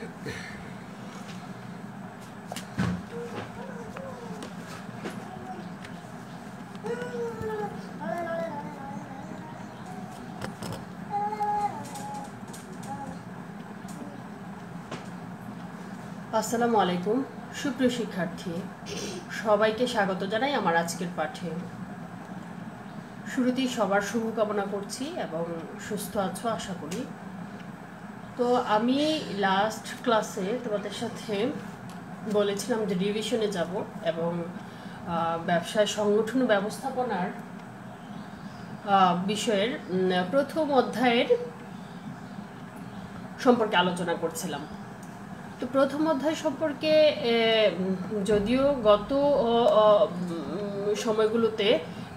আসসালামু আলাইকুম সুপ্রিয় শিক্ষার্থী, সবাইকে স্বাগত জানাই আমার আজকের পাঠে। শুরুতেই সবার শুভকামনা করছি এবং সুস্থ আছো আশা করি। তো আমি লাস্ট ক্লাসে তোমাদের সাথে বলেছিলাম যে রিভিশনে যাব এবং ব্যবসায় সংগঠন ব্যবস্থাপনার বিষয়ের প্রথম অধ্যায়ের সম্পর্কে আলোচনা করছিলাম। তো প্রথম অধ্যায় সম্পর্কে যদিও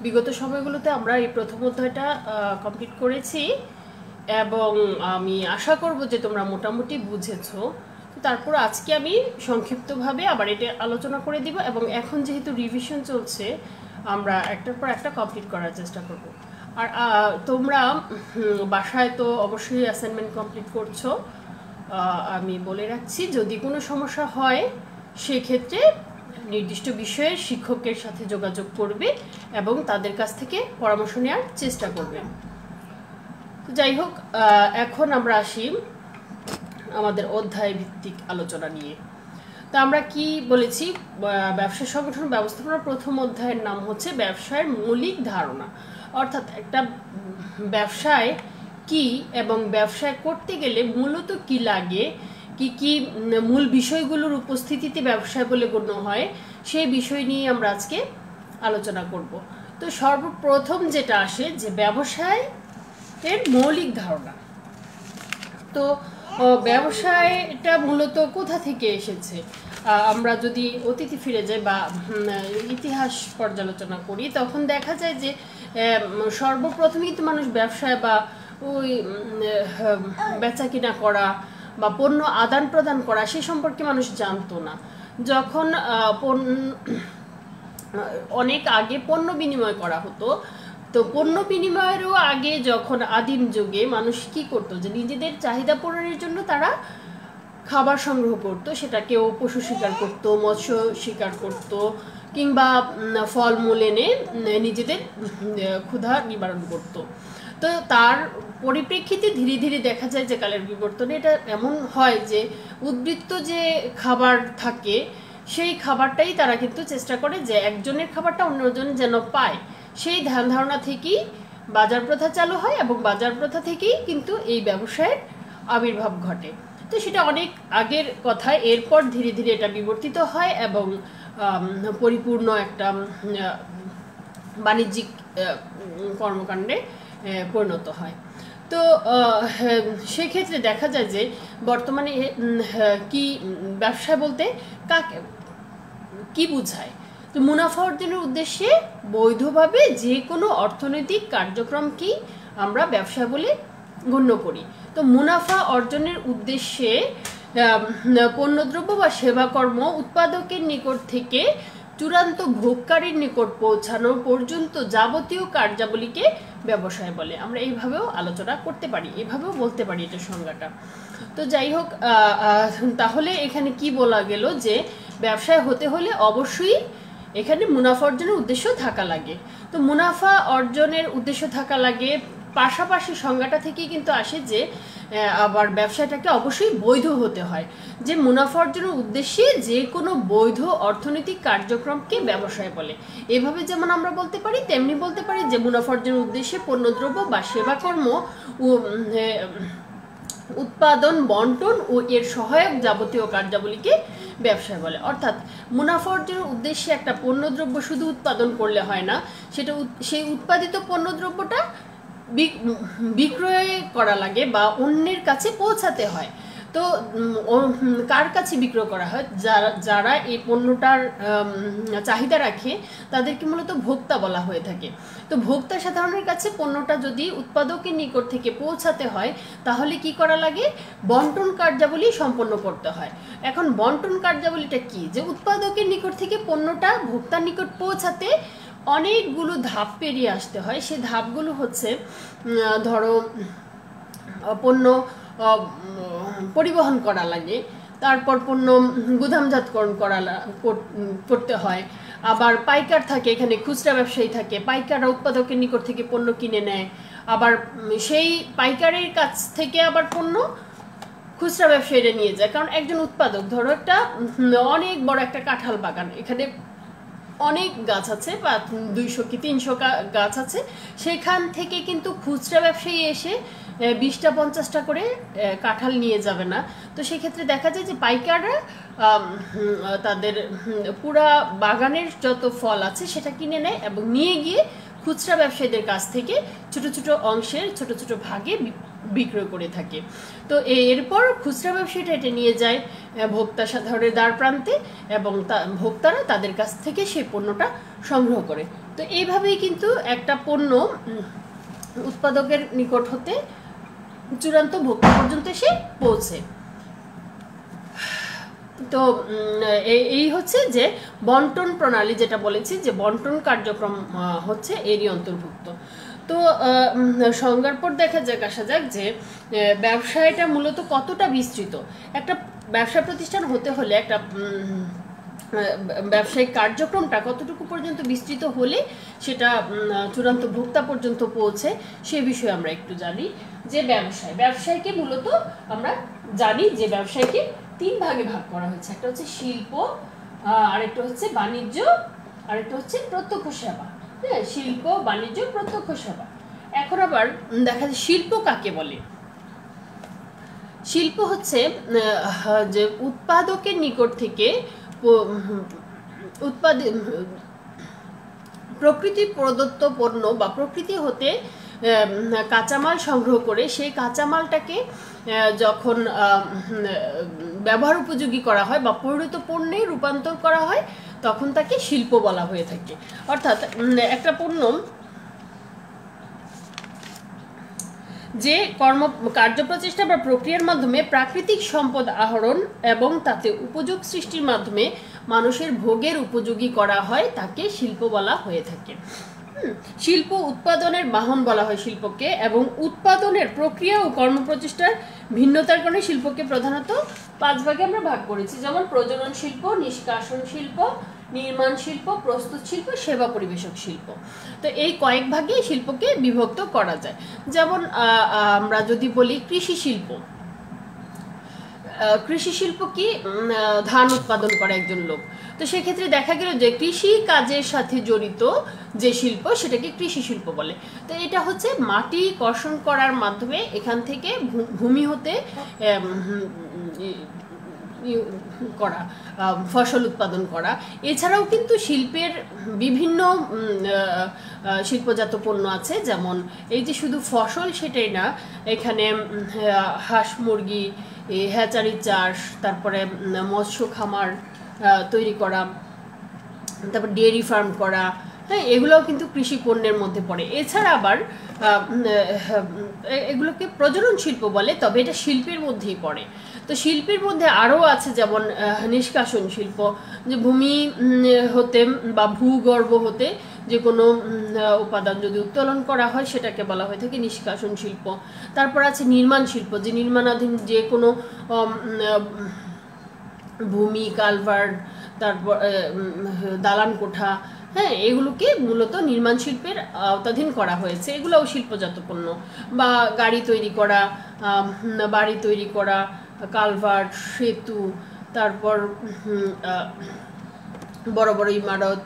বিগত সময়গুলোতে আমরা এই প্রথম অধ্যায়টা কমপ্লিট করেছি এবং আমি আশা করব যে তোমরা মোটামুটি বুঝেছো। তারপর আজকে আমি সংক্ষিপ্তভাবে আবার এটা আলোচনা করে দিব এবং এখন যেহেতু রিভিশন চলছে আমরা একটার পর একটা কমপ্লিট করার চেষ্টা করব। আর তোমরা বাসায় তো অবশ্যই অ্যাসাইনমেন্ট কমপ্লিট করছো। আমি বলে রাখছি, যদি কোনো সমস্যা হয় সেক্ষেত্রে নির্দিষ্ট বিষয়ে শিক্ষকের সাথে যোগাযোগ করবে এবং তাদের কাছ থেকে পরামর্শ নেওয়ার চেষ্টা করবে। তো যাই হোক, এখন আমরা আসি আমাদের অধ্যায় ভিত্তিক আলোচনা নিয়ে। তো আমরা কি বলেছি, ব্যবসা সংগঠন ব্যবস্থাপনার প্রথম অধ্যায়ের নাম হচ্ছে ব্যবসায়ের মৌলিক ধারণা। অর্থাৎ একটা ব্যবসায় কি এবং ব্যবসায় করতে গেলে মূলত কি লাগে, কি কি মূল বিষয়গুলোর উপস্থিতিতে ব্যবসায় বলে গণ্য হয়, সেই বিষয় নিয়ে আমরা আজকে আলোচনা করব। তো সর্বপ্রথম যেটা আসে যে ব্যবসায় এর মৌলিক ধারণা। তো ব্যবসায়টা মূলত কোথা থেকে এসেছে, আমরা যদি অতীতে ফিরে যাই বা ইতিহাস পর্যালোচনা করি তখন দেখা যায় যে সর্বপ্রথমই তো মানুষ ব্যবসায় বা ওই বেচা কিনা করা বা পণ্য আদান প্রদান করা সে সম্পর্কে মানুষ জানতো না। যখন অনেক আগে পণ্য বিনিময় করা হতো, তো পণ্য বিনিময়েরও আগে যখন আদিম যুগে মানুষ কি করতো, যে নিজেদের চাহিদা পূরণের জন্য তারা খাবার সংগ্রহ করতো। সেটা কেউ পশু শিকার করতো, মৎস্য শিকার করতো, কিংবা ফলমূল এনে নিজেদের ক্ষুধা নিবারণ করতো। তো তার পরিপ্রেক্ষিতে ধীরে ধীরে দেখা যায় যে কালের বিবর্তনে এটা এমন হয় যে উদ্বৃত্ত যে খাবার থাকে সেই খাবারটাই তারা কিন্তু চেষ্টা করে যে একজনের খাবারটা অন্যজন যেন পায়। সেই ধ্যান ধারণা থেকেই বাজার প্রথা চালু হয় এবং বাজার প্রথা থেকেই কিন্তু এই ব্যবসায়ের আবির্ভাব ঘটে। তো সেটা অনেক আগের কথা। এরপর ধীরে ধীরে এটা বিবর্তিত হয় এবং পরিপূর্ণ একটা বাণিজ্যিক কর্মকাণ্ডে পরিণত হয়। তো সেক্ষেত্রে দেখা যায় যে বর্তমানে কি ব্যবসা বলতে কাকে কি বোঝায়। তো মুনাফা অর্জনের উদ্দেশ্যে বৈধভাবে যে কোনো অর্থনৈতিক কার্যক্রমকে আমরা ব্যবসা বলে গণ্য করি। তো মুনাফা অর্জনের উদ্দেশ্যে পণ্যদ্রব্য বা সেবাকর্ম উৎপাদকের নিকট থেকে চূড়ান্ত ভোগকারীর নিকট পৌঁছানো পর্যন্ত যাবতীয় কার্যাবলীকে ব্যবসায় বলে। আমরা এইভাবেও আলোচনা করতে পারি, এভাবেও বলতে পারি এটা সংজ্ঞাটা। তো যাই হোক, তাহলে এখানে কি বলা গেল যে ব্যবসায় হতে হলে অবশ্যই এখানে মুনাফা অর্জনের উদ্দেশ্য থাকা লাগে। তো মুনাফা অর্জনের উদ্দেশ্য থাকা লাগে, পাশাপাশি সংজ্ঞাটা থেকেই কিন্তু আসে যে আবার ব্যবসাটাকে অবশ্যই বৈধ হতে হয়। যে মুনাফা অর্জনের উদ্দেশ্যে যে কোনো বৈধ অর্থনৈতিক কার্যক্রমকে ব্যবসায় বলে। এভাবে যেমন আমরা বলতে পারি তেমনি বলতে পারি যে মুনাফা অর্জনের উদ্দেশ্যে পণ্যদ্রব্য বা সেবাকর্ম উৎপাদন, বন্টন ও এর সহায়ক যাবতীয় কার্যাবলীকে ব্যবসায় বলে। অর্থাৎ মুনাফা অর্জনের উদ্দেশ্যে একটা পণ্যদ্রব্য শুধু উৎপাদন করলে হয় না, সেটা সেই উৎপাদিত পণ্যদ্রব্যটা বিক্রয় করা লাগে বা অন্যের কাছে পৌঁছাতে হয়। তো কার কাছে বিক্রয় করা হয়, যারা এই পণ্যটার চাহিদা রাখে তাদেরকে মূলত ভোক্তা বলা হয়ে থাকে। তো ভোক্তা সাধারণের কাছে পণ্যটা যদি উৎপাদকের নিকট থেকে পৌঁছাতে হয় তাহলে কি করা লাগে, বন্টন কার্যাবলী সম্পন্ন করতে হয়। এখন বন্টন কার্যাবলীটা কি, যে উৎপাদকের নিকট থেকে পণ্যটা ভোক্তার নিকট পৌঁছাতে অনেকগুলো ধাপ পেরিয়ে আসতে হয়। সেই ধাপগুলো হচ্ছে, ধরো পণ্য পরিবহন করা লাগে, তারপর পণ্য গুদামজাতকরণ করতে হয়। আবার পাইকার থাকে, এখানে খুচরা ব্যবসায়ী থাকে, পাইকাররা উৎপাদকের নিকট থেকে পণ্য কিনে নেয়, আবার সেই পাইকারের কাছ থেকে আবার পণ্য খুচরা ব্যবসায়ীরা নিয়ে যায়। কারণ একজন উৎপাদক, ধরো একটা অনেক বড় একটা কাঁঠাল বাগান, এখানে অনেক গাছ আছে, বা 200 কি 300 গাছ আছে, সেখান থেকে কিন্তু খুচরা ব্যবসায়ী এসে 20টা 50টা করে কাঁঠাল নিয়ে যাবে না। তো সেক্ষেত্রে দেখা যায় যে পাইকাররা তাদের পুরা বাগানের যত ফল আছে সেটা কিনে নেয় এবং নিয়ে গিয়ে খুচরা ব্যবসায়ীদের কাছ থেকে ছোট ছোট অংশের ছোট ছোট ভাগে বিক্রয় করে থাকে। তো এরপর খুচরা ব্যবসায়ীটা এটা নিয়ে যায় ভোক্তা সাধারণের দ্বার প্রান্তে, এবং ভোক্তারা তাদের কাছ থেকে সেই পণ্যটা সংগ্রহ করে। তো এইভাবেই কিন্তু একটা পণ্য উৎপাদকের নিকট হতে চূড়ান্ত ভোক্তা পর্যন্ত এসে পৌঁছে। তো এই হচ্ছে যে বন্টন প্রণালী, যেটা বলেছি যে বন্টন কার্যক্রম হচ্ছে এরই অন্তর্ভুক্ত। তো সংজ্ঞার পর আসা যাক যে ব্যবসায়টা মূলত কতটা বিস্তৃত। একটা ব্যবসা প্রতিষ্ঠান হতে হলে একটা ব্যবসায়িক কার্যক্রমটা কতটুকু পর্যন্ত বিস্তৃত হলে সেটা চূড়ান্ত ভোক্তা পর্যন্ত পৌঁছে, সে বিষয়ে আমরা একটু জানি। যে ব্যবসায়কে মূলত আমরা জানি যে ব্যবসায়কে 3 ভাগে ভাগ করা হয়েছে। একটা হচ্ছে শিল্প, আরেকটা হচ্ছে বাণিজ্য, আরেকটা হচ্ছে প্রত্যক্ষ সেবা। হ্যাঁ, শিল্প, বাণিজ্য, প্রত্যক্ষ সেবা। এখন আবার দেখা যায় শিল্প কাকে বলে। শিল্প হচ্ছে যে উৎপাদকের নিকট থেকে প্রকৃতি প্রদত্ত পণ্য বা প্রকৃতি হতে কাঁচামাল সংগ্রহ করে সেই কাঁচামালটাকে যখন ব্যবহার উপযোগী করা হয় বা পরিণত পণ্যে রূপান্তর করা হয়, তখন তাকে শিল্প বলা হয়ে থাকে। অর্থাৎ একটা পণ্য যে কার্যপ্রচেষ্টা বা প্রক্রিয়ার মাধ্যমে প্রাকৃতিক সম্পদ আহরণ এবং তাতে উপযোগ সৃষ্টির মাধ্যমে মানুষের ভোগের উপযোগী করা হয়, তাকে শিল্প বলা হয়ে থাকে। শিল্প উৎপাদনের বাহন বলা হয় শিল্পকে, এবং উৎপাদনের প্রক্রিয়া ও কর্মপ্রচেষ্টার ভিন্নতার কারণে শিল্পকে প্রধানত 5 ভাগে আমরা ভাগ করেছি। যেমন প্রজনন শিল্প, নিষ্কাশন শিল্প, নির্মাণ শিল্প, প্রস্তুত শিল্প, সেবা পরিবেশক শিল্প। তো এই কয়েক ভাগে শিল্পকে বিভক্ত করা যায়। যেমন আমরা যদি বলি কৃষি শিল্প, কৃষি শিল্প কি, ধান উৎপাদন করে একজন লোক। তো সেক্ষেত্রে দেখা গেল যে কৃষি কাজের সাথে জড়িত যে শিল্প সেটাকে কৃষি শিল্প বলে। তো এটা হচ্ছে মাটি কর্ষণ করার মাধ্যমে এখান থেকে ভূমি হতে করা ফসল উৎপাদন করা। এছাড়াও কিন্তু শিল্পের বিভিন্ন শিল্পজাত পণ্য আছে, যেমন এই যে শুধু ফসল সেটাই না, এখানে হাঁস মুরগি, হ্যাচারি চাষ, তারপরে মৎস্য খামার তৈরি করা, তারপর ডেয়ারি ফার্ম করা, হ্যাঁ, এগুলোও কিন্তু কৃষি পণ্যের মধ্যে পড়ে। এছাড়া আবার এগুলোকে প্রজনন শিল্প বলে, তবে এটা শিল্পের মধ্যেই পড়ে। তো শিল্পের মধ্যে আরও আছে যেমন নিষ্কাশন শিল্প, যে ভূমি হতে বা ভূগর্ভ হতে যে কোনো উপাদান যদি উত্তোলন করা হয় সেটাকে বলা হয়ে থাকে নিষ্কাশন শিল্প। তারপর আছে নির্মাণ শিল্প, যে নির্মাণাধীন যে কোনো ভূমি, কালভার্ট, তারপর দালান কোঠা, হ্যাঁ, এগুলোকে মূলত নির্মাণ শিল্পের আওতাধীন করা হয়েছে। এগুলোও শিল্পজাত পণ্য। বা গাড়ি তৈরি করা, বাড়ি তৈরি করা, কালভার্ট, সেতু, তারপর বড় বড় ইমারত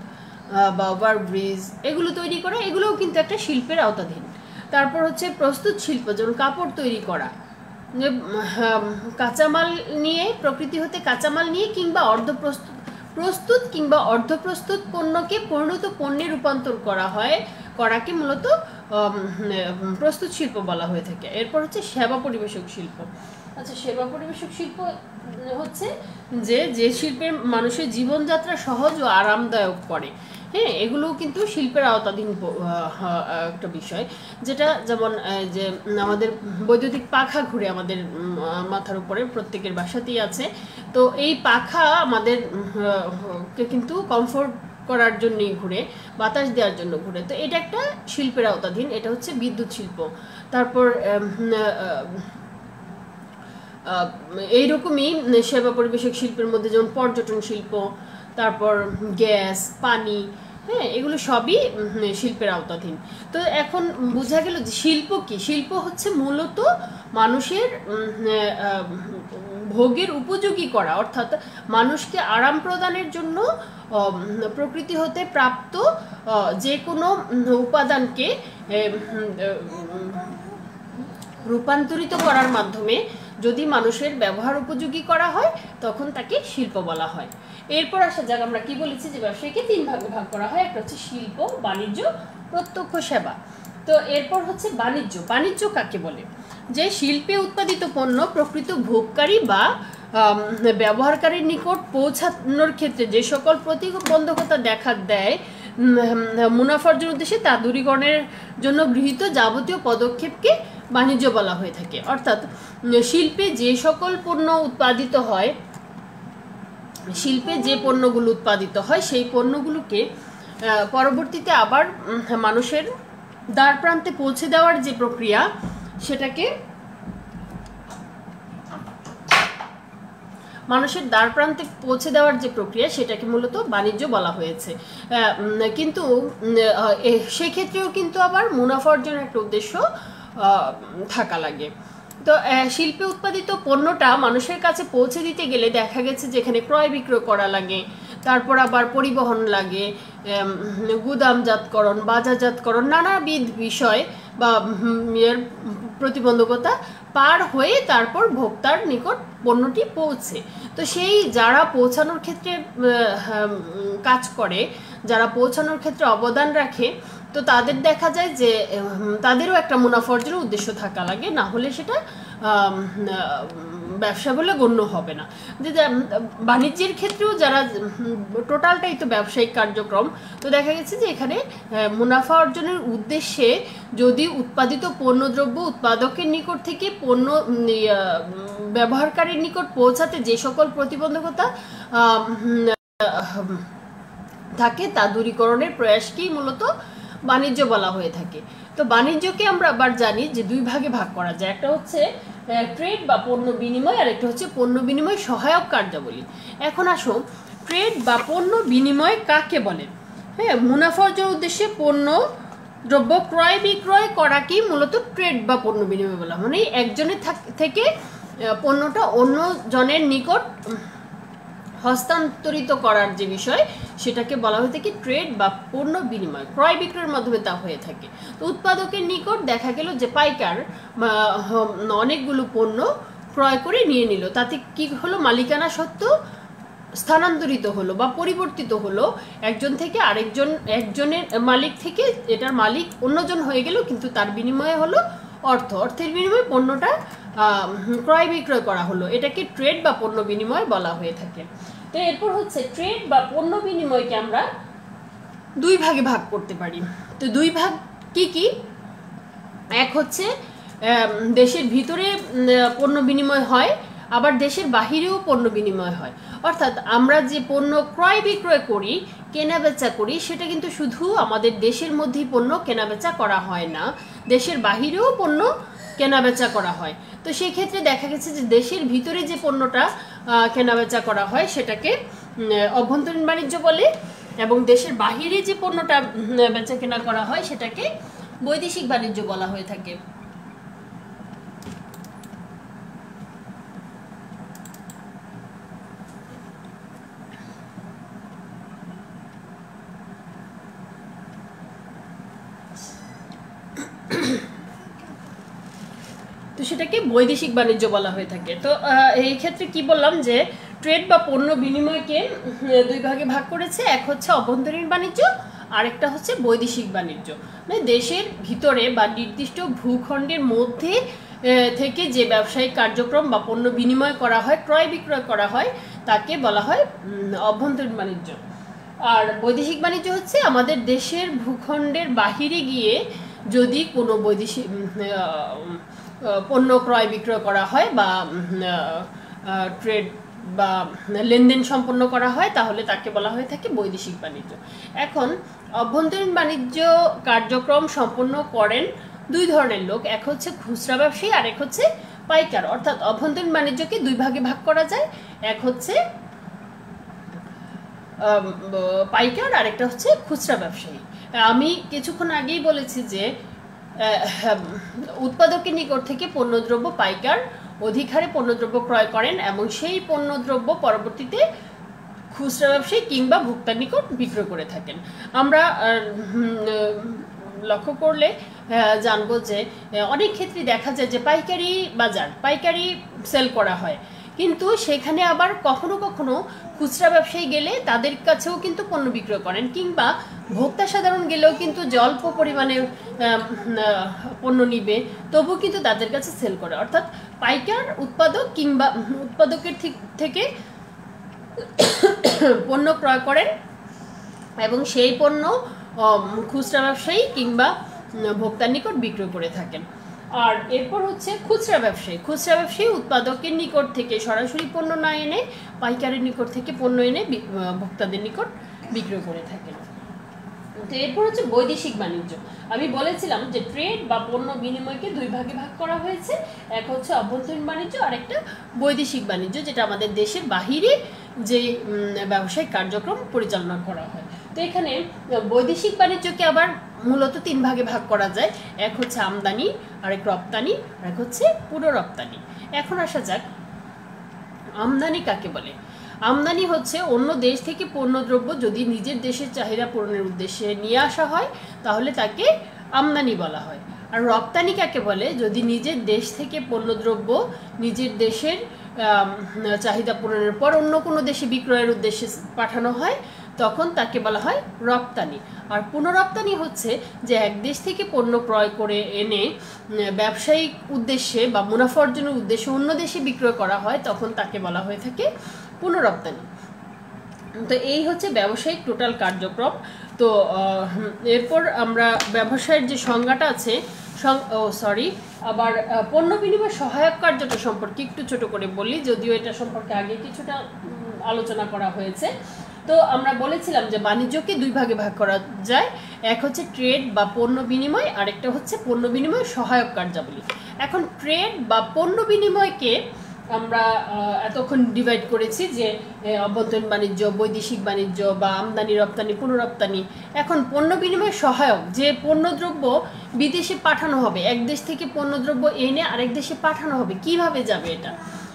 বা ওভারব্রিজ, এগুলো তৈরি করা, এগুলোও কিন্তু একটা শিল্পের আওতাধীন। তারপর হচ্ছে প্রস্তুত শিল্প, যেমন কাপড় তৈরি করা, যে কাঁচামাল নিয়ে, প্রকৃতি হতে কাঁচামাল নিয়ে কিংবা প্রস্তুত কিংবা অর্ধপ্রস্তুত পণ্যকে পরিণত পণ্যে রূপান্তর করাকে মূলত প্রস্তুত শিল্প বলা হয়ে থাকে। এরপর হচ্ছে সেবা পরিবেশক শিল্প। আচ্ছা, সেবা পরিবেশক শিল্প হচ্ছে যে শিল্পের মানুষের জীবনযাত্রা সহজ ও আরামদায়ক করে। হ্যাঁ, এগুলোও কিন্তু শিল্পের আওতাধীন একটা বিষয়। যেটা যেমন যে আমাদের বৈদ্যুতিক পাখা ঘুরে আমাদের মাথার উপরে, প্রত্যেকের বাসাতেই আছে। তো এই পাখা আমাদের কিন্তু কমফোর্ট করার জন্যই ঘুরে, বাতাস দেওয়ার জন্য ঘুরে। তো এটা একটা শিল্পের আওতাধীন, এটা হচ্ছে বিদ্যুৎ শিল্প। তারপর এইরকমই সেবা পরিবেশক শিল্পের মধ্যে যেমন পর্যটন শিল্প, তারপর গ্যাস, পানি, হ্যাঁ, এগুলো সবই শিল্পের আওতাধীন। তো এখন বোঝা গেল যে শিল্প কি? শিল্প হচ্ছে মূলত মানুষের ভোগের উপযোগী করা, অর্থাৎ মানুষকে আরাম প্রদানের জন্য প্রকৃতি হতে প্রাপ্ত যে কোনো উপাদানকে রূপান্তরিত করার মাধ্যমে যদি মানুষের ব্যবহার উপযোগী করা হয় তখন তাকে শিল্প বলা হয়। এরপর আসা যাক, আমরা কি বলেছি যে ব্যবসায়কে 3 ভাগে ভাগ করা হয়, একটা হচ্ছে শিল্প, বাণিজ্য, প্রত্যক্ষ সেবা। তো এরপর হচ্ছে বাণিজ্য। বাণিজ্য কাকে বলে? যে শিল্পে উৎপাদিত পণ্য প্রকৃত ভোগকারী বা ব্যবহারকারীর নিকট পৌঁছানোর ক্ষেত্রে যে সকল প্রতিবন্ধকতা দেখা দেয় মুনাফার্জন উদ্দেশ্যে তা দূরীকরণের জন্য গৃহীত যাবতীয় পদক্ষেপকে বাণিজ্য বলা হয়ে থাকে। অর্থাৎ শিল্পে যে সকল পণ্য উৎপাদিত হয়, শিল্পে যে পণ্যগুলো উৎপাদিত হয় সেই পণ্যগুলোকে পরবর্তীতে আবার মানুষের দ্বার প্রান্তে পৌঁছে দেওয়ার যে প্রক্রিয়া, সেটাকে মানুষের দ্বার প্রান্তে পৌঁছে দেওয়ার যে প্রক্রিয়া সেটাকে মূলত বাণিজ্য বলা হয়েছে। কিন্তু সেক্ষেত্রেও কিন্তু আবার মুনাফা অর্জনের একটা উদ্দেশ্য থাকা লাগে। তো শিল্পে উৎপাদিত পণ্যটা মানুষের কাছে পৌঁছে দিতে গেলে দেখা গেছে যেখানে ক্রয় বিক্রয় করা লাগে, তারপর আবার পরিবহন লাগে, গুদামজাতকরণ, বাজারজাতকরণ, নানাবিধ বিষয় বা প্রতিবন্ধকতা পার হয়ে তারপর ভোক্তার নিকট পণ্যটি পৌঁছে। তো সেই যারা পৌঁছানোর ক্ষেত্রে কাজ করে, যারা পৌঁছানোর ক্ষেত্রে অবদান রাখে, তো তাদের দেখা যায় যে তাদেরও একটা মুনাফা অর্জনের উদ্দেশ্য থাকা লাগে, না হলে সেটা ব্যবসা বলে গণ্য হবে না। যে বাণিজ্যের ক্ষেত্রেও যারা টোটালটাই তো ব্যবসায়িক কার্যক্রম, তো দেখা গেছে যে এখানে মুনাফা অর্জনের উদ্দেশ্যে যদি উৎপাদিত পণ্যদ্রব্য উৎপাদকের নিকট থেকে পণ্য ব্যবহারকারীর নিকট পৌঁছাতে যে সকল প্রতিবন্ধকতা থাকে তা দূরীকরণের প্রয়াসকেই মূলত বাণিজ্য বলা হয়ে থাকে। তো বাণিজ্যকে আমরা আবার জানি যে 2 ভাগে ভাগ করা যায়, একটা হচ্ছে ট্রেড বা পণ্য বিনিময়, আর একটা হচ্ছে পণ্য বিনিময় সহায়ক কার্যাবলী। এখন আসো, ট্রেড বা পণ্য বিনিময় কাকে বলে? হ্যাঁ, মুনাফা অর্জনের উদ্দেশ্যে পণ্য দ্রব্য ক্রয় বিক্রয় করা কি মূলত ট্রেড বা পণ্য বিনিময় বলা, মানে একজনের থেকে পণ্যটা অন্য জনের নিকট হস্তান্তরিত করার যে বিষয়, সেটাকে বলা হয়ে থাকে ট্রেড বা পণ্য বিনিময়। ক্রয় বিক্রয়ের মাধ্যমে তা হয়ে থাকে। তো উৎপাদকের নিকট দেখা গেল যে পাইকার অনেকগুলো পণ্য ক্রয় করে নিয়ে নিল, তাতে কি হলো? মালিকানা সত্ত্ব স্থানান্তরিত হলো বা পরিবর্তিত হলো একজন থেকে আরেকজন, একজনের মালিক থেকে এটার মালিক অন্যজন হয়ে গেল, কিন্তু তার বিনিময়ে হলো অর্থের বিনিময়ে পণ্যটা ক্রয় বিক্রয় করা হলো। এটাকে ট্রেড বা পণ্য বিনিময় বলা হয়ে থাকে। তো এরপর হচ্ছে ট্রেড বা পণ্য বিনিময়কে আমরা 2 ভাগে ভাগ করতে পারি। তো 2 ভাগ কি কি? এক হচ্ছে দেশের ভিতরে পণ্য বিনিময় হয়, আবার দেশের বাহিরেও পণ্য বিনিময় হয়। অর্থাৎ আমরা যে পণ্য ক্রয় বিক্রয় করি, কেনা বেচা করি, সেটা কিন্তু শুধু আমাদের দেশের মধ্যেই পণ্য কেনা বেচা করা হয় না, দেশের বাহিরেও পণ্য কেনা বেচা করা হয়। তো সেই ক্ষেত্রে দেখা গেছে যে দেশের ভিতরে যে পণ্যটা কেনা বেচা করা হয় সেটাকে অভ্যন্তরীণ বাণিজ্য বলে, এবং দেশের বাহিরে যে পণ্যটা বেচা কেনা করা হয় সেটাকে বৈদেশিক বাণিজ্য বলা হয়ে থাকে। তো সেটাকে বৈদেশিক বাণিজ্য বলা হয়ে থাকে। তো এই ক্ষেত্রে কি বললাম যে ট্রেড বা পণ্য বিনিময়কে 2 ভাগে ভাগ করেছে, এক হচ্ছে অভ্যন্তরীণ বাণিজ্য, আরেকটা হচ্ছে বৈদেশিক বাণিজ্য। মানে দেশের ভিতরে বা নির্দিষ্ট ভূখণ্ডের মধ্যে থেকে যে ব্যবসায়িক কার্যক্রম বা পণ্য বিনিময় করা হয়, ক্রয় বিক্রয় করা হয়, তাকে বলা হয় অভ্যন্তরীণ বাণিজ্য। আর বৈদেশিক বাণিজ্য হচ্ছে আমাদের দেশের ভূখণ্ডের বাহিরে গিয়ে যদি কোনো বৈদেশিক পণ্য ক্রয় বিক্রয় করা হয় বা ট্রেড বা লেনদেন সম্পন্ন করা হয়, তাহলে তাকে বলা হয়ে থাকে বৈদেশিক বাণিজ্য। এখন অভ্যন্তরীণ বাণিজ্য কার্যক্রম সম্পন্ন করেন 2 ধরনের লোক, এক হচ্ছে খুচরা ব্যবসায়ী আর এক হচ্ছে পাইকার অর্থাৎ অভ্যন্তরীণ বাণিজ্যকে দুই ভাগে ভাগ করা যায়, এক হচ্ছে পাইকার আর একটা হচ্ছে খুচরা ব্যবসায়ী। আমি কিছুক্ষণ আগেই বলেছি যে উৎপাদকের নিকট থেকে পণ্যদ্রব্য পাইকার অধিক হারে পণ্যদ্রব্য ক্রয় করেন এবং সেই পণ্যদ্রব্য পরবর্তীতে খুচরা ব্যবসায়ী কিংবা ভোক্তার নিকট বিক্রয় করে থাকেন। আমরা লক্ষ্য করলে জানবো যে অনেক ক্ষেত্রে দেখা যায় যে পাইকারি বাজার, পাইকারি সেল করা হয়, কিন্তু সেখানে আবার কখনো কখনো খুচরা ব্যবসায়ী গেলে তাদের কাছেও কিন্তু পণ্য বিক্রয় করেন, কিংবা ভোক্তা সাধারণ গেলেও কিন্তু যে অল্প পরিমাণে পণ্য নিবে তবু কিন্তু তাদের কাছে সেল করে। অর্থাৎ পাইকার উৎপাদক কিংবা উৎপাদকের থেকে পণ্য ক্রয় করেন এবং সেই পণ্য খুচরা ব্যবসায়ী কিংবা ভোক্তার নিকট বিক্রয় করে থাকেন। আর এরপর হচ্ছে খুচরা ব্যবসায়ী। খুচরা ব্যবসায়ী উৎপাদকের নিকট থেকে সরাসরি পণ্য না এনে পাইকারের নিকট থেকে পণ্য এনে ভোক্তাদের নিকট বিক্রয় করে থাকেন। তো এরপর হচ্ছে বৈদেশিক বাণিজ্য। আমি বলেছিলাম যে ট্রেড বা পণ্য বিনিময়কে দুই ভাগে ভাগ করা হয়েছে, এক হচ্ছে অভ্যন্তরীণ বাণিজ্য আর একটা বৈদেশিক বাণিজ্য, যেটা আমাদের দেশের বাহিরে যে ব্যবসায়িক কার্যক্রম পরিচালনা করা হয়। তো এখানে বৈদেশিক বাণিজ্যকে আবার মূলত তিন ভাগে ভাগ করা যায়, এক হচ্ছে আমদানি, আরেক রপ্তানি, আরেক হচ্ছে পুরো রপ্তানি। এখন আসা যাক আমদানি কাকে বলে। আমদানি হচ্ছে অন্য দেশ থেকে পণ্যদ্রব্য যদি নিজের দেশের চাহিদা পূরণের উদ্দেশ্যে নিয়ে আসা হয় তাহলে তাকে আমদানি বলা হয়। আর রপ্তানি কাকে বলে, যদি নিজের দেশ থেকে পণ্যদ্রব্য নিজের দেশের চাহিদা পূরণের পর অন্য কোনো দেশে বিক্রয়ের উদ্দেশ্যে পাঠানো হয় তখন তাকে বলা হয় রপ্তানি। আর পুনরপ্তানি হচ্ছে যে এক দেশ থেকে পণ্য ক্রয় করে এনে ব্যবসায়িক উদ্দেশ্যে বা মুনাফা অর্জনের উদ্দেশ্যে অন্য দেশে বিক্রয় করা হয় তখন তাকে বলা হয়ে থাকে পুনরপ্তানি। তো এই হচ্ছে ব্যবসায়িক টোটাল কার্যক্রম। তো এরপর আমরা ব্যবসায়ের যে সংজ্ঞাটা আছে আবার পণ্য বিনিময় সহায়ক কার্যটা সম্পর্কে একটু ছোট করে বলি, যদিও এটা সম্পর্কে আগে কিছুটা আলোচনা করা হয়েছে। তো আমরা বলেছিলাম যে বাণিজ্যকে দুই ভাগে ভাগ করা যায়, এক হচ্ছে ট্রেড বা পণ্য বিনিময়, আরেকটা হচ্ছে পণ্য বিনিময় সহায়ক কার্যাবলী। এখন ট্রেড বা পণ্য বিনিময়কে আমরা এতক্ষণ ডিভাইড করেছি যে অভ্যন্তরীণ বাণিজ্য, বৈদেশিক বাণিজ্য বা আমদানি রপ্তানি পুনরপ্তানি। এখন পণ্য বিনিময় সহায়ক, যে পণ্যদ্রব্য বিদেশে পাঠানো হবে, এক দেশ থেকে পণ্যদ্রব্য এনে আরেক দেশে পাঠানো হবে, কিভাবে যাবে এটা?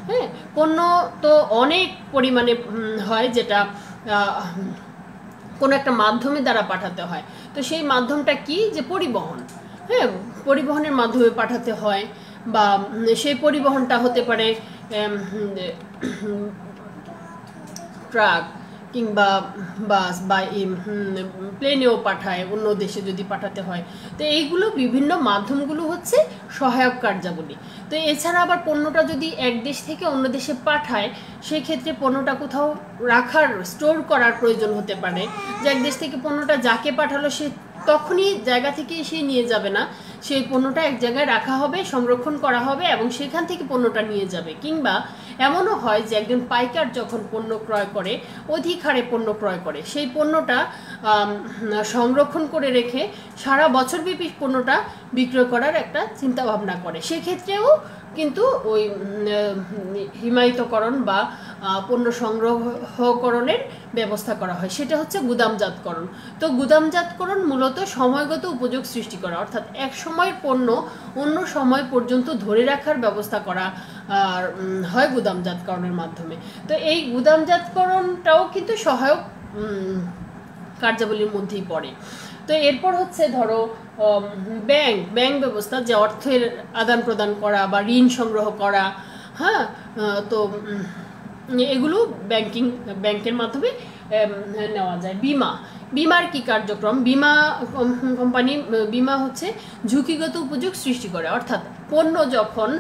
হ্যাঁ, পণ্য তো অনেক পরিমাণে হয় যেটা কোনো একটা মাধ্যমে দ্বারা পাঠাতে হয়। তো সেই মাধ্যমটা কি, যে পরিবহন। হ্যাঁ, পরিবহনের মাধ্যমে পাঠাতে হয়, বা সেই পরিবহনটা হতে পারে ট্রাক কিংবা বাস বা প্লেনেও পাঠায় অন্য দেশে যদি পাঠাতে হয়। তো এইগুলো বিভিন্ন মাধ্যমগুলো হচ্ছে সহায়ক কার্যাবলী। তো এছাড়া আবার পণ্যটা যদি এক দেশ থেকে অন্য দেশে পাঠায় সেক্ষেত্রে পণ্যটা কোথাও রাখার, স্টোর করার প্রয়োজন হতে পারে, যে এক দেশ থেকে পণ্যটা যাকে পাঠালো সে তখনই জায়গা থেকে সে নিয়ে যাবে না, সেই পণ্যটা এক জায়গায় রাখা হবে, সংরক্ষণ করা হবে এবং সেখান থেকে পণ্যটা নিয়ে যাবে। কিংবা এমনও হয় যে একজন পাইকার যখন পণ্য ক্রয় করে, অধিক হারে পণ্য ক্রয় করে, সেই পণ্যটা সংরক্ষণ করে রেখে সারা বছরব্যাপী পণ্যটা বিক্রয় করার একটা চিন্তা ভাবনা করে। সেক্ষেত্রেও কিন্তু ওই হিমায়িতকরণ বা পণ্য সংগ্রহকরণের ব্যবস্থা করা হয়, সেটা হচ্ছে গুদামজাতকরণ। তো গুদামজাতকরণ মূলত সময়গত উপযোগ সৃষ্টি করা, অর্থাৎ এক সময়ের পণ্য অন্য সময় পর্যন্ত ধরে রাখার ব্যবস্থা করা হয় গুদামজাতকরণের মাধ্যমে। তো এই গুদামজাতকরণটাও কিন্তু সহায়ক কার্যাবলীর মধ্যেই পড়ে। তো এরপর হচ্ছে ধরো ব্যাংক ব্যবস্থা, যে অর্থের আদান প্রদান করা বা ঋণ সংগ্রহ করা। হ্যাঁ, তো এগুলো ব্যাংকের মাধ্যমে নেওয়া যায়। বিমার কি কার্যক্রম? বিমা হচ্ছে ঝুঁকিগত উপযোগ সৃষ্টি করে, অর্থাৎ পণ্য যখন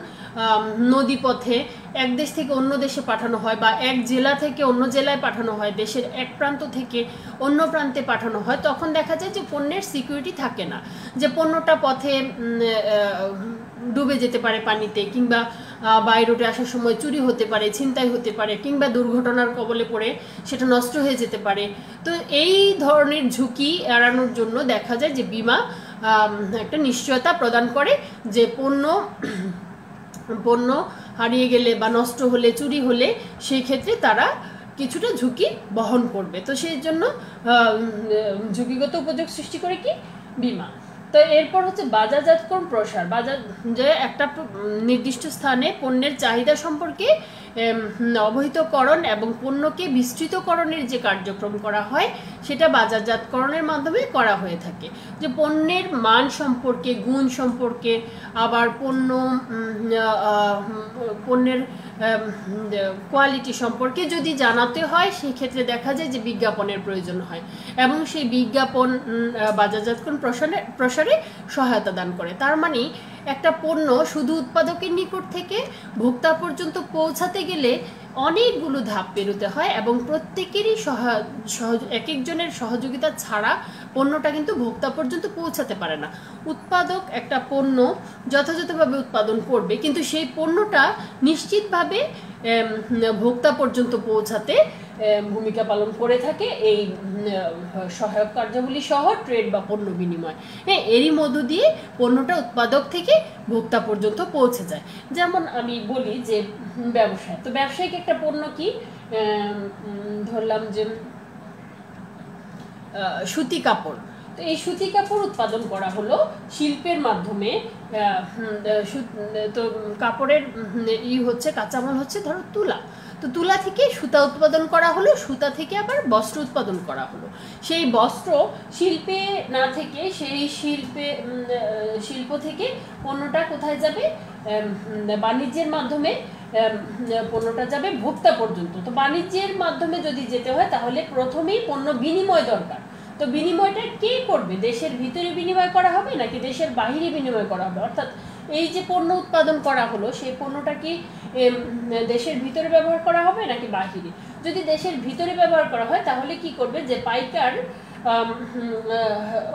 নদীপথে এক দেশ থেকে অন্য দেশে পাঠানো হয় বা এক জেলা থেকে অন্য জেলায় পাঠানো হয়, দেশের এক প্রান্ত থেকে অন্য প্রান্তে পাঠানো হয়, তখন দেখা যায় যে পণ্যের সিকিউরিটি থাকে না, যে পণ্যটা পথে ডুবে যেতে পারে পানিতে, কিংবা বাই রোডে আসার সময় চুরি হতে পারে, ছিনতাই হতে পারে, কিংবা দুর্ঘটনার কবলে পড়ে সেটা নষ্ট হয়ে যেতে পারে। তো এই ধরনের ঝুঁকি এড়ানোর জন্য দেখা যায় যে বিমা একটা নিশ্চয়তা প্রদান করে যে পণ্য পণ্য হারিয়ে গেলে বা নষ্ট হলে, চুরি হলে, সেই ক্ষেত্রে তারা কিছুটা ঝুঁকি বহন করবে। তো সেই জন্য ঝুঁকিগত উপযোগ সৃষ্টি করে কি বিমা। তো এরপর হচ্ছে বাজারজাতকরণ প্রসার। বাজার যে একটা নির্দিষ্ট স্থানে পণ্যের চাহিদা সম্পর্কে অবহিতকরণ এবং পণ্যকে বিস্তৃতকরণের যে কার্যক্রম করা হয় সেটা বাজারজাতকরণের মাধ্যমে করা হয়ে থাকে। যে পণ্যের মান সম্পর্কে, গুণ সম্পর্কে, আবার পণ্যের কোয়ালিটি সম্পর্কে যদি জানাতে হয় সেই ক্ষেত্রে দেখা যায় যে বিজ্ঞাপনের প্রয়োজন হয়, এবং সেই বিজ্ঞাপন বাজারজাতকরণ প্রসারে সহায়তা দান করে। তার মানে একটা পণ্য শুধু উৎপাদকের নিকট থেকে ভোক্তা পর্যন্ত পৌঁছাতে গেলে অনেকগুলো ধাপ পেরোতে হয়, এবং প্রত্যেকেরই এক একজনের সহযোগিতা ছাড়া পণ্যটা কিন্তু ভোক্তা পর্যন্ত পৌঁছাতে পারে না। উৎপাদক একটা পণ্য যথাযথভাবে উৎপাদন করবে, কিন্তু সেই পণ্যটা নিশ্চিতভাবে ভোক্তা পর্যন্ত পৌঁছাতে ভূমিকা পালন করে থাকে এই সহায়ক কার্যাবলী সহ ট্রেড বা পণ্য বিনিময়। হ্যাঁ, এরই মধ্য দিয়ে পণ্যটা উৎপাদক থেকে ভোক্তা পর্যন্ত পৌঁছে যায়। যেমন আমি বলি যে ব্যবসায়, তো ব্যবসায়িক একটা পণ্য কি, ধরলাম যে সুতি কাপড়। তো এই সুতি কাপড় উৎপাদন করা হলো শিল্পের মাধ্যমে। তো কাপড়ের হচ্ছে কাঁচামাল হচ্ছে ধরো তুলা। তো তুলা থেকে সুতা উৎপাদন করা হলো, সুতা থেকে আবার বস্ত্র উৎপাদন করা হলো। সেই বস্ত্র শিল্পে না থেকে সেই শিল্প থেকে পণ্যটা কোথায় যাবে, বাণিজ্যের মাধ্যমে পণ্যটা যাবে ভোক্তা পর্যন্ত। তো বাণিজ্যের মাধ্যমে যদি যেতে হয় তাহলে প্রথমেই পণ্য বিনিময় দরকার। তো বিনিময়টা কে করবে? দেশের ভিতরে বিনিময় করা হবে নাকি দেশের বাহিরে বিনিময় করা হবে? অর্থাৎ এই যে পণ্য উৎপাদন করা হলো সেই পণ্যটা কি দেশের ভিতরে ব্যবহার করা হবে নাকি বাহিরে? যদি দেশের ভিতরে ব্যবহার করা হয় তাহলে কি করবে, যে পাইকার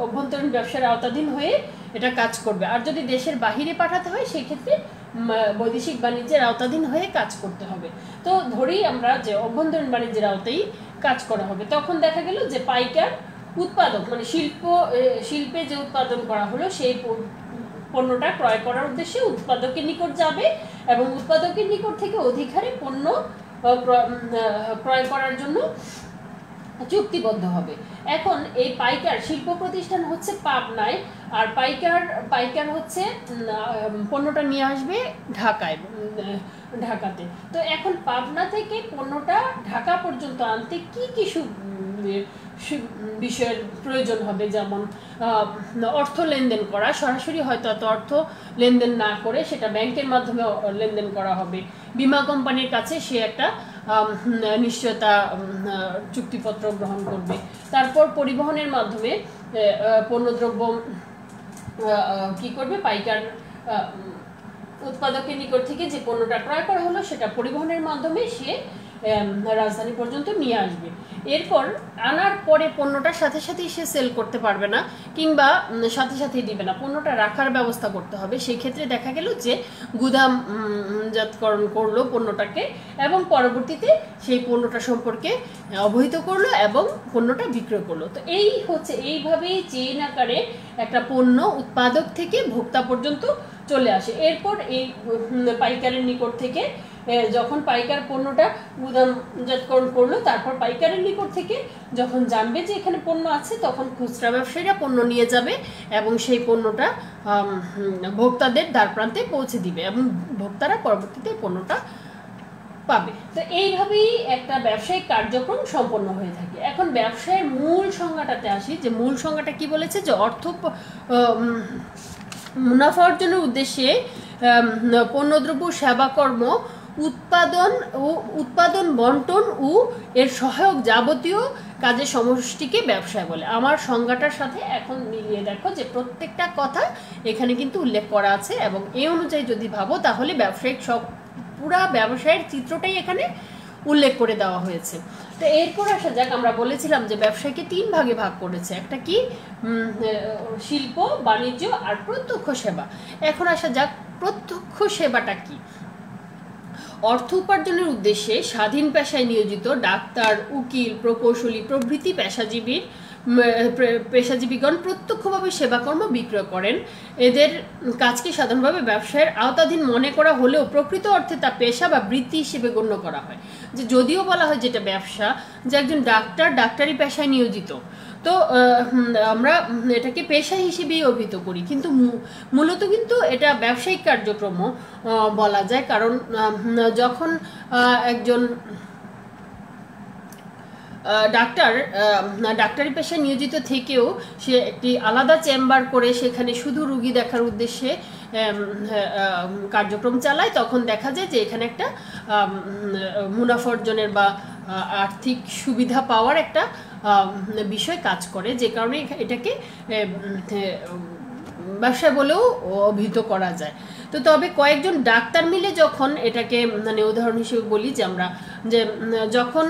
অভ্যন্তরীণ ব্যবসার আওতাধীন হয়ে এটা কাজ করবে। আর যদি দেশের বাহিরে পাঠাতে হয় সেই ক্ষেত্রে বৈদেশিক বাণিজ্যের আওতাধীন হয়ে কাজ করতে হবে। তো ধরি আমরা যে অভ্যন্তরীণ বাণিজ্যের আওতায় কাজ করা হবে, তখন দেখা গেল যে পাইকার উৎপাদক মানে শিল্পে যে উৎপাদন করা হলো সেই পণ্যটা ক্রয় করার উদ্দেশ্যে উৎপাদকের নিকট যাবে, এবং উৎপাদকের নিকট থেকে অধিক হারে পণ্য ক্রয় করার জন্য চুক্তিবদ্ধ হবে। এখন এই পাইকার শিল্প প্রতিষ্ঠান হচ্ছে পাবনায়, আর পাইকার হচ্ছে পণ্যটা নিয়ে আসবে ঢাকাতে। তো এখন পাবনা থেকে পণ্যটা ঢাকা পর্যন্ত আনতে কি কি বিষয়ের প্রয়োজন হবে, যেমন অর্থ লেনদেন করা, সরাসরি হয়তো এত অর্থ লেনদেন না করে সেটা ব্যাংকের মাধ্যমে লেনদেন করা হবে। বীমা কোম্পানির কাছে সে একটা নিশ্চয়তা চুক্তিপত্র গ্রহণ করবে। তারপর পরিবহনের মাধ্যমে পণ্যদ্রব্য কি করবে, পাইকার উৎপাদকের নিকট থেকে যে পণ্যটা ক্রয় করা হলো সেটা পরিবহনের মাধ্যমে সে রাজধানী পর্যন্ত নিয়ে আসবে। এরপর আনার পরে পণ্যটার সাথে সাথেই সে সেল করতে পারবে না, কিংবা সাথে সাথেই দিবে না, পণ্যটা রাখার ব্যবস্থা করতে হবে। সেই ক্ষেত্রে দেখা গেল যে গুদামজাতকরণ করলো পণ্যটাকে, এবং পরবর্তীতে সেই পণ্যটা সম্পর্কে অবহিত করলো এবং পণ্যটা বিক্রয় করলো। তো এই হচ্ছে এইভাবেই চেইন আকারে একটা পণ্য উৎপাদক থেকে ভোক্তা পর্যন্ত চলে আসে। এরপর এই পাইকারের নিকট থেকে যখন পাইকার পণ্যটা গুদামজাতকরণ করলো, তারপর পাইকারের নিকট থেকে যখন জানবে যে এখানে পণ্য আছে, তখন খুচরা ব্যবসায়ীরা পণ্য নিয়ে যাবে এবং সেই পণ্যটা ভোক্তাদের দ্বারপ্রান্তে পৌঁছে দিবে, এবং ভোক্তারা পরবর্তীতে পণ্যটা পাবে। তো এইভাবেই একটা ব্যবসায়িক কার্যক্রম সম্পন্ন হয়ে থাকে। এখন ব্যবসায়ের মূল সংজ্ঞাটাতে আসি, যে মূল সংজ্ঞাটা কি বলেছে, যে অর্থ মুনাফা অর্জনের উদ্দেশ্যে পণ্যদ্রব্য সেবাকর্ম উৎপাদন বন্টন ও এর সহায়ক যাবতীয় কাজের সমষ্টিকে ব্যবসায় বলে। আমার সংজ্ঞাটার সাথে এখন মিলিয়ে দেখো যে প্রত্যেকটা কথা এখানে কিন্তু উল্লেখ করা আছে, এবং এই অনুযায়ী যদি ভাবো তাহলে ব্যবসায়িক পুরা ব্যবসায়ের চিত্রটাই এখানে উল্লেখ করে দেওয়া হয়েছে। তো এরপর আসা যাক, আমরা বলেছিলাম যে ব্যবসায়কে 3 ভাগে ভাগ করেছে, একটা কি শিল্প, বাণিজ্য আর প্রত্যক্ষ সেবা। এখন আসা যাক প্রত্যক্ষ সেবাটা কি। অর্থ উপার্জনের উদ্দেশ্যে স্বাধীন পেশায় নিয়োজিত ডাক্তার, উকিল, প্রকৌশলী প্রভৃতি পেশাজীবীর পেশাজীবীগণ প্রত্যক্ষভাবে সেবাকর্ম বিক্রয় করেন। এদের কাজকে সাধারণভাবে ব্যবসায়ের আওতাধীন মনে করা হলেও প্রকৃত অর্থে তা পেশা বা বৃত্তি হিসেবে গণ্য করা হয়। যে যদিও বলা হয় যেটা ব্যবসা, যে একজন ডাক্তার ডাক্তারি পেশায় নিয়োজিত, তো আমরা এটাকে পেশা হিসেবেই অভিহিত করি, কিন্তু মূলত কিন্তু এটা ব্যবসায়িক কার্যক্রমও বলা যায়। কারণ যখন একজন ডাক্তার ডাক্তারি পেশায় নিয়োজিত থেকেও সে একটি আলাদা চেম্বার করে সেখানে শুধু রুগী দেখার উদ্দেশ্যে কার্যক্রম চালায়, তখন দেখা যায় যে এখানে একটা মুনাফা অর্জনের বা আর্থিক সুবিধা পাওয়ার একটা বিষয় কাজ করে, যে কারণে এটাকে ব্যবসা বলেও অভিহিত করা যায়। তো তবে কয়েকজন ডাক্তার মিলে যখন এটাকে মানে উদাহরণ হিসেবে বলি যে আমরা যে যখন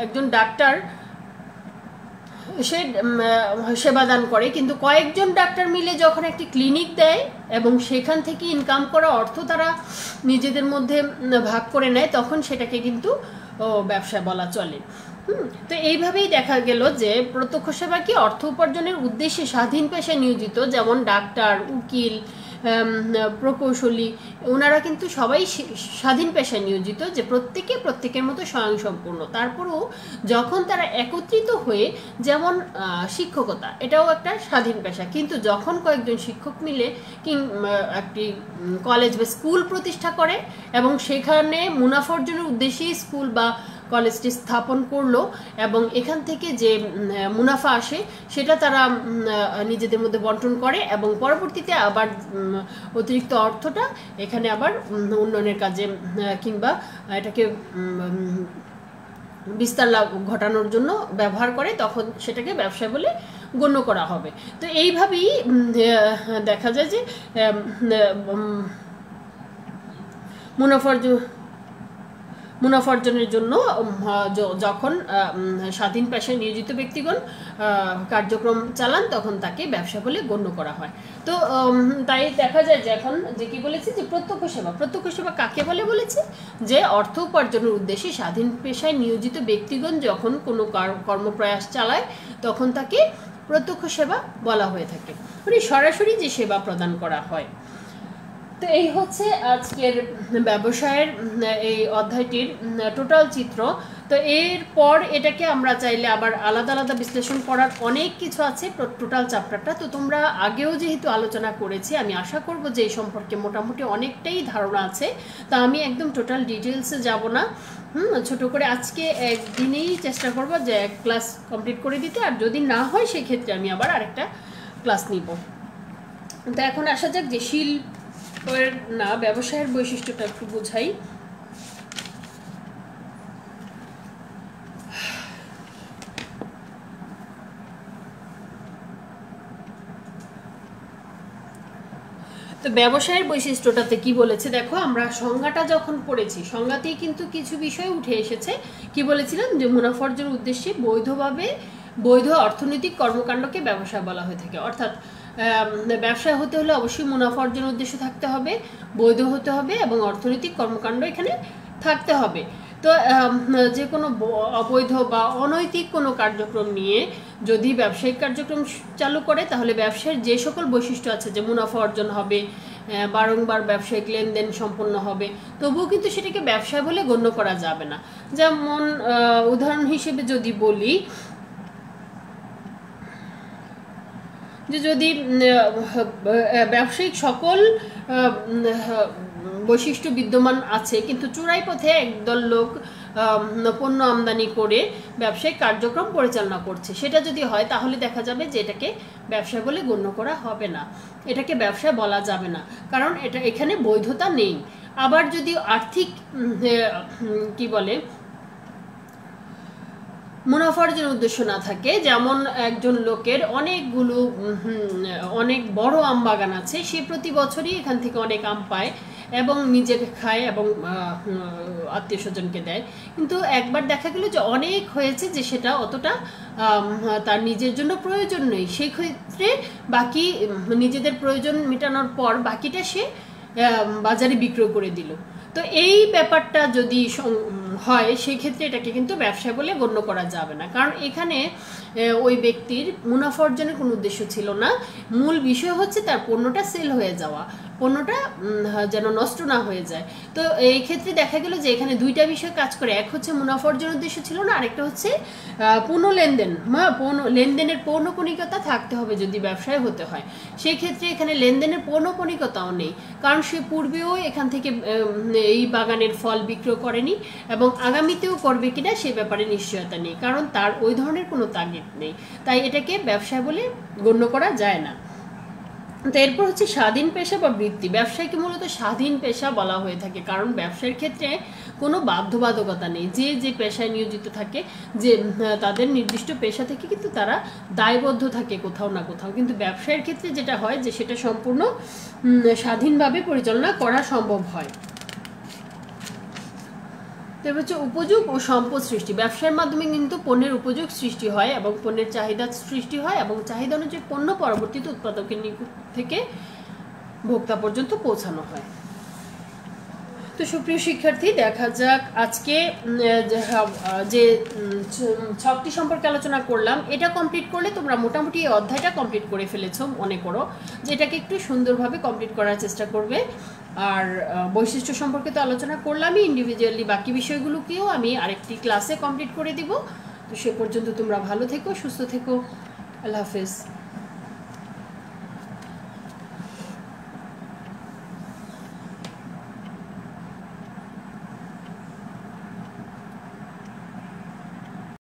একজন ডাক্তার সে সেবাদান করে, কিন্তু কয়েকজন ডাক্তার মিলে যখন একটি ক্লিনিক দেয় এবং সেখান থেকে ইনকাম করা অর্থ তারা নিজেদের মধ্যে ভাগ করে নেয়, তখন সেটাকে কিন্তু ব্যবসা বলা চলে। তো এইভাবেই দেখা গেল যে প্রত্যক্ষ সেবা কি অর্থ উপার্জনের উদ্দেশ্যে স্বাধীন পেশায় নিয়োজিত, যেমন ডাক্তার, উকিল, প্রকৌশলী, ওনারা কিন্তু সবাই স্বাধীন পেশায় নিয়োজিত, যে প্রত্যেকের মতো স্বয়ংসম্পূর্ণ। তারপরেও যখন তারা একত্রিত হয়ে, যেমন শিক্ষকতা, এটাও একটা স্বাধীন পেশা, কিন্তু যখন কয়েকজন শিক্ষক মিলে একটি কলেজ বা স্কুল প্রতিষ্ঠা করে এবং সেখানে মুনাফা অর্জনের উদ্দেশ্যেই স্কুল বা কলেজটি স্থাপন করলো এবং এখান থেকে যে মুনাফা আসে সেটা তারা নিজেদের মধ্যে বন্টন করে এবং পরবর্তীতে আবার অতিরিক্ত অর্থটা এখানে আবার উন্নয়নের কাজে কিংবা এটাকে বিস্তার লাভ ঘটানোর জন্য ব্যবহার করে, তখন সেটাকে ব্যবসা বলে গণ্য করা হবে। তো এইভাবেই দেখা যায় যে মুনাফা অর্জনের জন্য যখন স্বাধীন পেশায় নিয়োজিত ব্যক্তিগণ কার্যক্রম চালান, তখন তাকে ব্যবসা বলে গণ্য করা হয়। তো তাই দেখা যায় যে এখন যে কি বলেছি যে প্রত্যক্ষ সেবা কাকে বলে বলেছি, যে অর্থ উপার্জনের উদ্দেশ্যে স্বাধীন পেশায় নিয়োজিত ব্যক্তিগণ যখন কোনো কর্মপ্রয়াস চালায়, তখন তাকে প্রত্যক্ষ সেবা বলা হয়ে থাকে, মানে সরাসরি যে সেবা প্রদান করা হয়। তো এই হচ্ছে আজকের ব্যবসায়ের এই অধ্যায়টির টোটাল চিত্র। তো এরপর এটাকে আমরা চাইলে আবার আলাদা আলাদা বিশ্লেষণ করার অনেক কিছু আছে টোটাল চ্যাপ্টারটা। তো তোমরা আগেও যেহেতু আলোচনা করেছি, আমি আশা করব যে এই সম্পর্কে মোটামুটি অনেকটাই ধারণা আছে। তা আমি একদম টোটাল ডিটেলসে যাব না, ছোট করে আজকে একদিনেই চেষ্টা করব যে এক ক্লাস কমপ্লিট করে দিতে, আর যদি না হয় সেক্ষেত্রে আমি আবার আরেকটা ক্লাস নিব। তো এখন আসা যাক যে ব্যবসায়ের বৈশিষ্ট্যটা একটু বোঝাই। তো ব্যবসায়ের বৈশিষ্ট্যটাতে কি বলেছে দেখো, আমরা সংজ্ঞাটা যখন পড়েছি, সংজ্ঞাতেই কিন্তু কিছু বিষয় উঠে এসেছে। কি বলেছিলাম যে মুনাফা অর্জনের উদ্দেশ্যে বৈধ অর্থনৈতিক কর্মকাণ্ডকে ব্যবসা বলা হয়ে থাকে। অর্থাৎ ব্যবসা হতে হলে অবশ্যই মুনাফা অর্জনের উদ্দেশ্য থাকতে হবে, বৈধ হতে হবে এবং অর্থনৈতিক কর্মকাণ্ড এখানে থাকতে হবে। তো যে কোনো অবৈধ বা অনৈতিক কোনো কার্যক্রম নিয়ে যদি ব্যবসায়িক কার্যক্রম চালু করে, তাহলে ব্যবসায়ের যে সকল বৈশিষ্ট্য আছে, যে মুনাফা অর্জন হবে, বারংবার ব্যবসায়িক লেনদেন সম্পন্ন হবে, তবুও কিন্তু সেটাকে ব্যবসা বলে গণ্য করা যাবে না। যেমন উদাহরণ হিসেবে যদি বলি, যে যদি ব্যবসায়িক সকল বৈশিষ্ট্য বিদ্যমান আছে, কিন্তু চোরাই পথে একদল লোক পণ্য আমদানি করে ব্যবসায়িক কার্যক্রম পরিচালনা করছে, সেটা যদি হয় তাহলে দেখা যাবে যে এটাকে ব্যবসা বলে গণ্য করা হবে না, এটাকে ব্যবসা বলা যাবে না, কারণ এখানে বৈধতা নেই। আবার যদি আর্থিক কি বলে মুনাফা অর্জনের উদ্দেশ্য না থাকে, যেমন একজন লোকের অনেক বড় আম বাগান আছে, সে প্রতি বছরই এখান থেকে অনেক আম পায় এবং নিজে খায় এবং আত্মীয় স্বজনকে দেয়, কিন্তু একবার দেখা গেল যে অনেক হয়েছে, যে সেটা অতটা তার নিজের জন্য প্রয়োজন নেই, সেই ক্ষেত্রে বাকি নিজেদের প্রয়োজন মেটানোর পর বাকিটা সে বাজারে বিক্রয় করে দিল। তো এই ব্যাপারটা যদি হয় সেই ক্ষেত্রে এটাকে কিন্তু ব্যবসা বলে গণ্য করা যাবে না, কারণ এখানে ওই ব্যক্তির মুনাফা অর্জনের কোনো উদ্দেশ্য ছিল না। মূল বিষয় হচ্ছে তার পণ্যটা সেল হয়ে যাওয়া, পণ্যটা যেন নষ্ট না হয়ে যায়। তো এই ক্ষেত্রে দেখা গেল যে এখানে দুইটা বিষয় কাজ করে, এক হচ্ছে মুনাফা অর্জনের উদ্দেশ্য ছিল না, আরেকটা হচ্ছে পণ্য লেনদেন, লেনদেনের পৌনঃপুনিকতা থাকতে হবে যদি ব্যবসায় হতে হয়। সেই ক্ষেত্রে এখানে লেনদেনের পৌনঃপুনিকতাও নেই, কারণ সে পূর্বেও এখান থেকে এই বাগানের ফল বিক্রয় করেনি এবং আগামীতেও করবে কিনা সে ব্যাপারে নিশ্চয়তা নেই, কারণ তার ওই ধরনের কোনো তাগিদ নেই। তাই এটাকে ব্যবসা বলে গণ্য করা যায় না। তো এরপর হচ্ছে স্বাধীন পেশা বা বৃত্তি। ব্যবসায়কে মূলত স্বাধীন পেশা বলা হয়ে থাকে, কারণ ব্যবসার ক্ষেত্রে কোনো বাধ্যবাধকতা নেই। যে যে পেশায় নিয়োজিত থাকে, যে তাদের নির্দিষ্ট পেশা থেকে কিন্তু তারা দায়বদ্ধ থাকে কোথাও না কোথাও, কিন্তু ব্যবসায়ের ক্ষেত্রে যেটা হয় যে সেটা সম্পূর্ণ স্বাধীনভাবে পরিচালনা করা সম্ভব হয়। তারপর হচ্ছে উপযোগ ও সম্পদ সৃষ্টি। ব্যবসার মাধ্যমে কিন্তু পণ্যের উপযোগ সৃষ্টি হয় এবং পণ্যের চাহিদা সৃষ্টি হয় এবং চাহিদা অনুযায়ী পণ্য পরবর্তীতে উৎপাদকের নিকট থেকে ভোক্তা পর্যন্ত পৌঁছানো হয়। তো সুপ্রিয় শিক্ষার্থী, দেখা যাক আজকে যে ছকটি সম্পর্কে আলোচনা করলাম, এটা কমপ্লিট করলে তোমরা মোটামুটি এই অধ্যায়টা কমপ্লিট করে ফেলেছো মনে করো, যে এটাকে একটু সুন্দরভাবে কমপ্লিট করার চেষ্টা করবে। আর বৈশিষ্ট্য সম্পর্কে তো আলোচনা করলামই, ইন্ডিভিজুয়ালি বাকি বিষয়গুলোকেও আমি আরেকটি ক্লাসে কমপ্লিট করে দিব। তো সে পর্যন্ত তোমরা ভালো থেকো, সুস্থ থেকো, আল্লাহ হাফেজ।